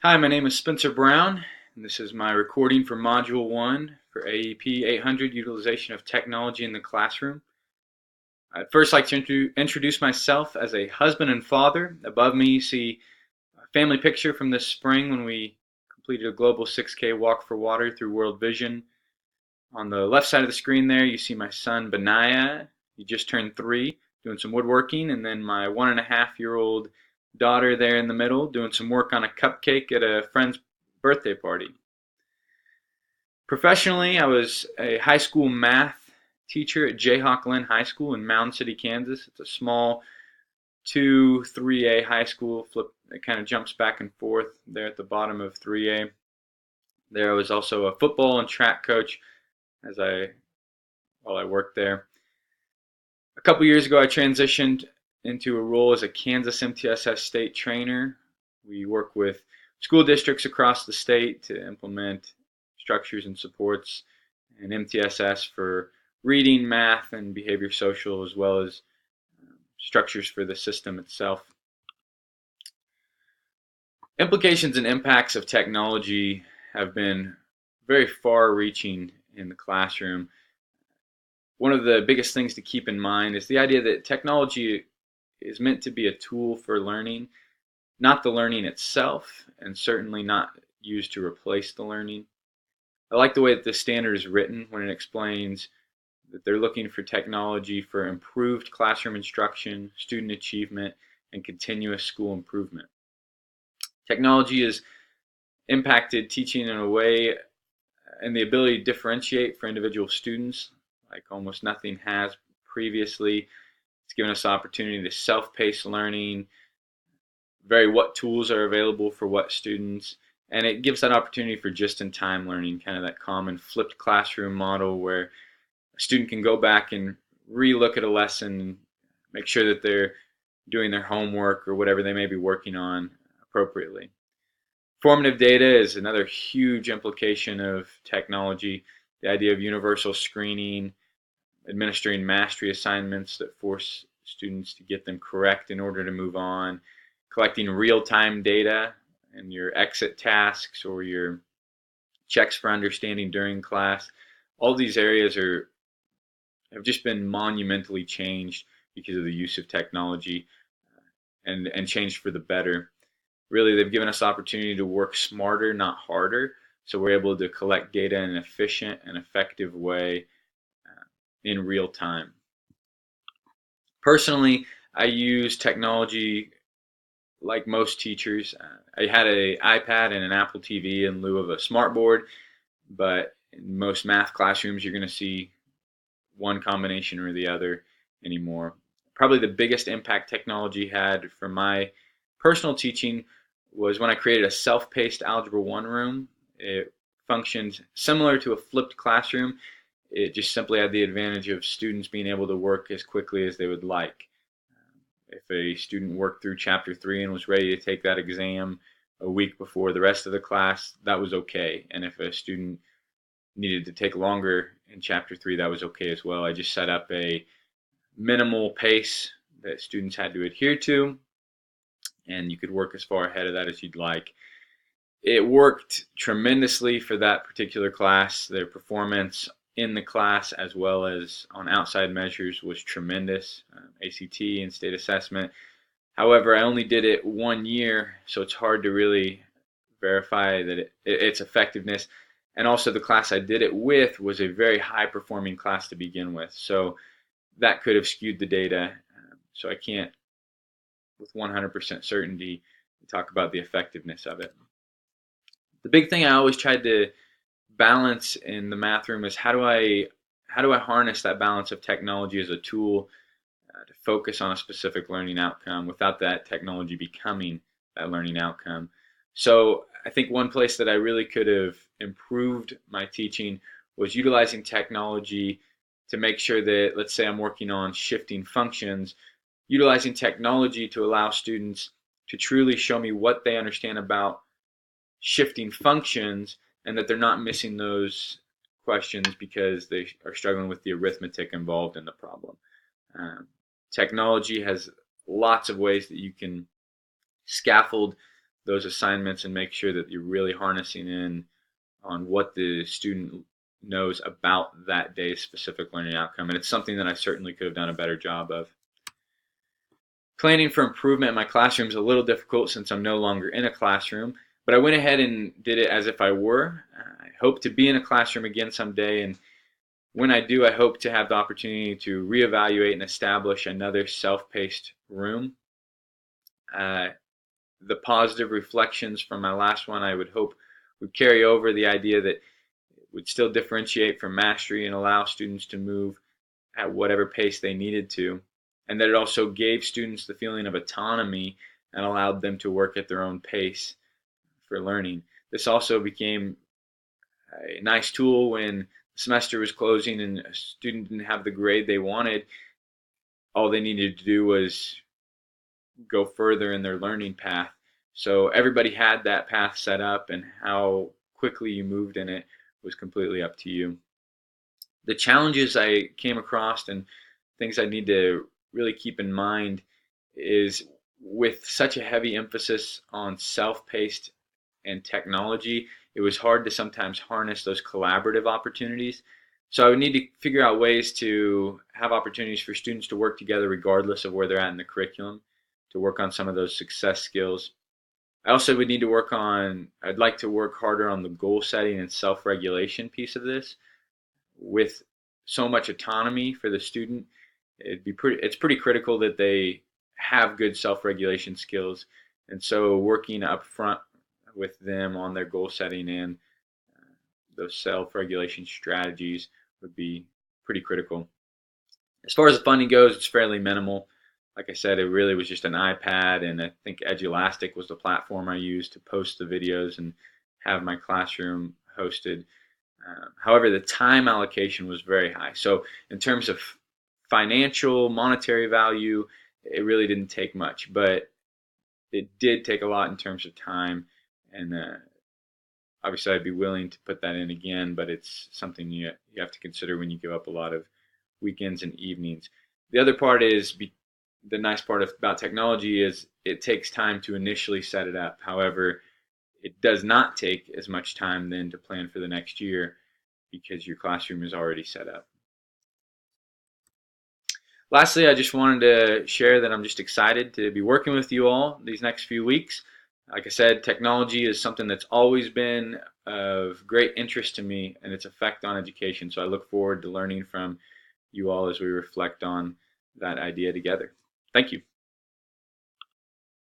Hi, my name is Spencer Brown, and this is my recording for Module 1 for AEP 800 Utilization of Technology in the Classroom. I'd first like to introduce myself as a husband and father. Above me you see a family picture from this spring when we completed a global 6K walk for water through World Vision. On the left side of the screen there you see my son Benaiah. He just turned 3, doing some woodworking, and then my 1.5-year-old daughter there in the middle doing some work on a cupcake at a friend's birthday party. Professionally, I was a high school math teacher at Jayhawk Lynn High School in Mound City, Kansas. It's a small 3A high school. It kind of jumps back and forth there at the bottom of 3A. There I was also a football and track coach while I worked there. A couple years ago, I transitioned into a role as a Kansas MTSS state trainer. We work with school districts across the state to implement structures and supports and MTSS for reading, math, and behavior social, as well as structures for the system itself. Implications and impacts of technology have been very far-reaching in the classroom. One of the biggest things to keep in mind is the idea that technology is meant to be a tool for learning, not the learning itself, and certainly not used to replace the learning. I like the way that the standard is written when it explains that they're looking for technology for improved classroom instruction, student achievement, and continuous school improvement. Technology has impacted teaching in a way and the ability to differentiate for individual students like almost nothing has previously. It's given us the opportunity to self-paced learning, what tools are available for what students, and it gives that opportunity for just-in-time learning, kind of that common flipped classroom model where a student can go back and re-look at a lesson and make sure that they're doing their homework or whatever they may be working on appropriately. Formative data is another huge implication of technology. The idea of universal screening, administering mastery assignments that force students to get them correct in order to move on, collecting real-time data and your exit tasks or your checks for understanding during class. All these areas have just been monumentally changed because of the use of technology and changed for the better. Really, they've given us the opportunity to work smarter, not harder, so we're able to collect data in an efficient and effective way in real time. Personally, I use technology like most teachers. I had an iPad and an Apple TV in lieu of a smartboard, but in most math classrooms you're going to see one combination or the other anymore. Probably the biggest impact technology had for my personal teaching was when I created a self-paced Algebra 1 room. It functioned similar to a flipped classroom. It just simply had the advantage of students being able to work as quickly as they would like. If a student worked through Chapter 3 and was ready to take that exam a week before the rest of the class, that was okay. And if a student needed to take longer in Chapter 3, that was okay as well. I just set up a minimal pace that students had to adhere to, and you could work as far ahead of that as you'd like. It worked tremendously for that particular class. Their performance in the class as well as on outside measures was tremendous, ACT and state assessment. However, I only did it 1 year, so it's hard to really verify that its effectiveness. And also the class I did it with was a very high performing class to begin with, so that could have skewed the data. So I can't with 100% certainty talk about the effectiveness of it. The big thing I always tried to balance in the math room is how do I harness that balance of technology as a tool to focus on a specific learning outcome without that technology becoming that learning outcome. So I think one place that I really could have improved my teaching was utilizing technology to make sure that, let's say I'm working on shifting functions, utilizing technology to allow students to truly show me what they understand about shifting functions and that they're not missing those questions because they are struggling with the arithmetic involved in the problem. Technology has lots of ways that you can scaffold those assignments and make sure that you're really harnessing in on what the student knows about that day's specific learning outcome. And it's something that I certainly could have done a better job of. Planning for improvement in my classroom is a little difficult since I'm no longer in a classroom, but I went ahead and did it as if I were. I hope to be in a classroom again someday, and when I do, I hope to have the opportunity to reevaluate and establish another self-paced room. The positive reflections from my last one, I would hope, would carry over the idea that it would still differentiate from mastery and allow students to move at whatever pace they needed to, and that it also gave students the feeling of autonomy and allowed them to work at their own pace for learning. This also became a nice tool when the semester was closing and a student didn't have the grade they wanted. All they needed to do was go further in their learning path. So everybody had that path set up, and how quickly you moved in it was completely up to you. The challenges I came across and things I need to really keep in mind is, with such a heavy emphasis on self-paced and technology, it was hard to sometimes harness those collaborative opportunities. So I would need to figure out ways to have opportunities for students to work together regardless of where they're at in the curriculum, to work on some of those success skills. I also would need to work on, I'd like to work harder on the goal setting and self-regulation piece of this. With so much autonomy for the student, it's pretty critical that they have good self-regulation skills, and so working up front with them on their goal setting and those self-regulation strategies would be pretty critical. As far as the funding goes, it's fairly minimal. Like I said, it really was just an iPad, and I think Edulastic was the platform I used to post the videos and have my classroom hosted. However, the time allocation was very high. So in terms of financial, monetary value, it really didn't take much, but it did take a lot in terms of time. And obviously, I'd be willing to put that in again, but it's something you have to consider when you give up a lot of weekends and evenings. The other part is, the nice part about technology is it takes time to initially set it up. However, it does not take as much time then to plan for the next year because your classroom is already set up. Lastly, I just wanted to share that I'm just excited to be working with you all these next few weeks. Like I said, technology is something that's always been of great interest to me and its effect on education. So I look forward to learning from you all as we reflect on that idea together. Thank you.